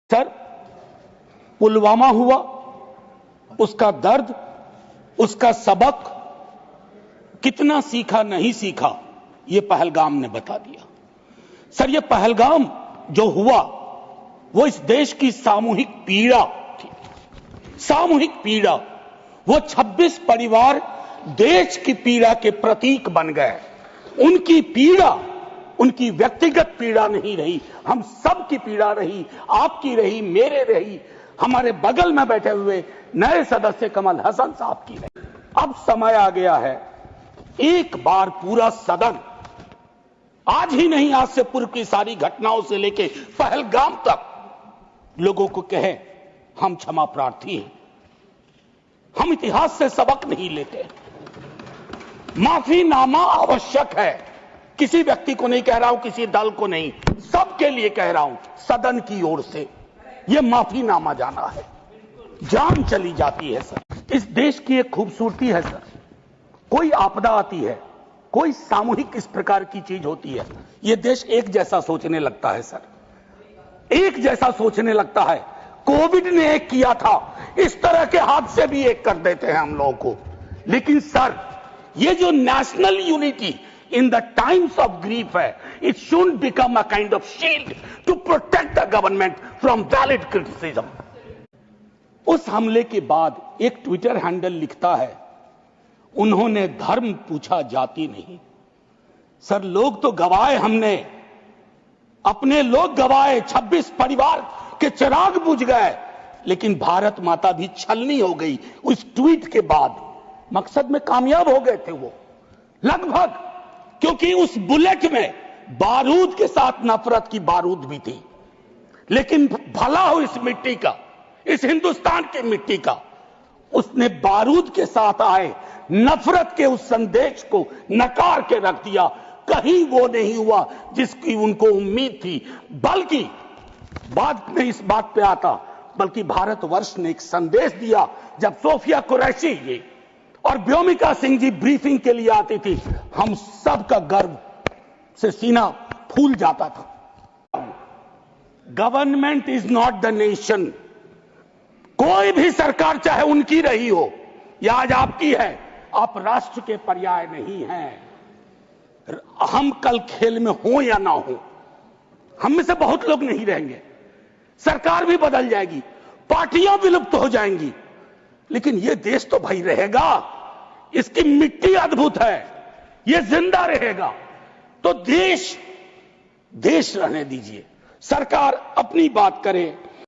Sir, Pulwama हुआ, उसका दर्द, उसका सबक कितना सीखा नहीं सीखा ये पहलगाम ने बता दिया। सर, ये पहलगाम जो हुआ वो इस देश की सामूहिक पीड़ा थी, सामूहिक पीड़ा। वो 26 परिवार देश की पीड़ा के प्रतीक बन गए। उनकी पीड़ा उनकी व्यक्तिगत पीड़ा नहीं रही, हम सब की पीड़ा रही, आपकी रही, मेरे रही, हमारे बगल में बैठे हुए नए सदस्य कमल हसन साहब की रही। अब समय आ गया है एक बार पूरा सदन, आज ही नहीं आज से पूर्व की सारी घटनाओं से लेके पहलगाम तक लोगों को कहे हम क्षमा प्रार्थी हैं, हम इतिहास से सबक नहीं लेते। माफीनामा आवश्यक है, किसी व्यक्ति को नहीं कह रहा हूं, किसी दल को नहीं, सबके लिए कह रहा हूं, सदन की ओर से यह माफीनामा जाना है। जान चली जाती है सर, इस देश की एक खूबसूरती है सर। कोई आपदा आती है, कोई सामूहिक इस प्रकार की चीज होती है, यह देश एक जैसा सोचने लगता है सर, एक जैसा सोचने लगता है। कोविड ने एक किया था, इस तरह के हादसे भी एक कर देते हैं हम लोगों को। लेकिन सर, ये जो national unity in the times of grief है, it shouldn't become a kind of shield to protect the government from valid criticism. उस हमले के बाद एक ट्विटर हैंडल लिखता है, उन्होंने धर्म पूछा जाति नहीं। सर, लोग तो गवाए, हमने अपने लोग गवाए, 26 परिवार के चिराग बुझ गए, लेकिन भारत माता भी छलनी हो गई उस ट्वीट के बाद। मकसद में कामयाब हो गए थे वो लगभग, क्योंकि उस बुलेट में बारूद के साथ नफरत की बारूद भी थी। लेकिन भला हो इस मिट्टी का, इस हिंदुस्तान की मिट्टी का, उसने बारूद के साथ आए नफरत के उस संदेश को नकार के रख दिया। कहीं वो नहीं हुआ जिसकी उनको उम्मीद थी, बल्कि बाद में इस बात पे आता, बल्कि भारतवर्ष ने एक संदेश दिया। जब सोफिया कुरैशी ये और व्योमिका सिंह जी ब्रीफिंग के लिए आती थी, हम सब का गर्व से सीना फूल जाता था। Government is not the nation. कोई भी सरकार चाहे उनकी रही हो या आज आपकी है, आप राष्ट्र के पर्याय नहीं हैं। हम कल खेल में हो या ना हो, हम में से बहुत लोग नहीं रहेंगे, सरकार भी बदल जाएगी, पार्टियां विलुप्त हो जाएंगी, लेकिन यह देश तो भाई रहेगा। इसकी मिट्टी अद्भुत है, यह जिंदा रहेगा। तो देश रहने दीजिए, सरकार अपनी बात करे,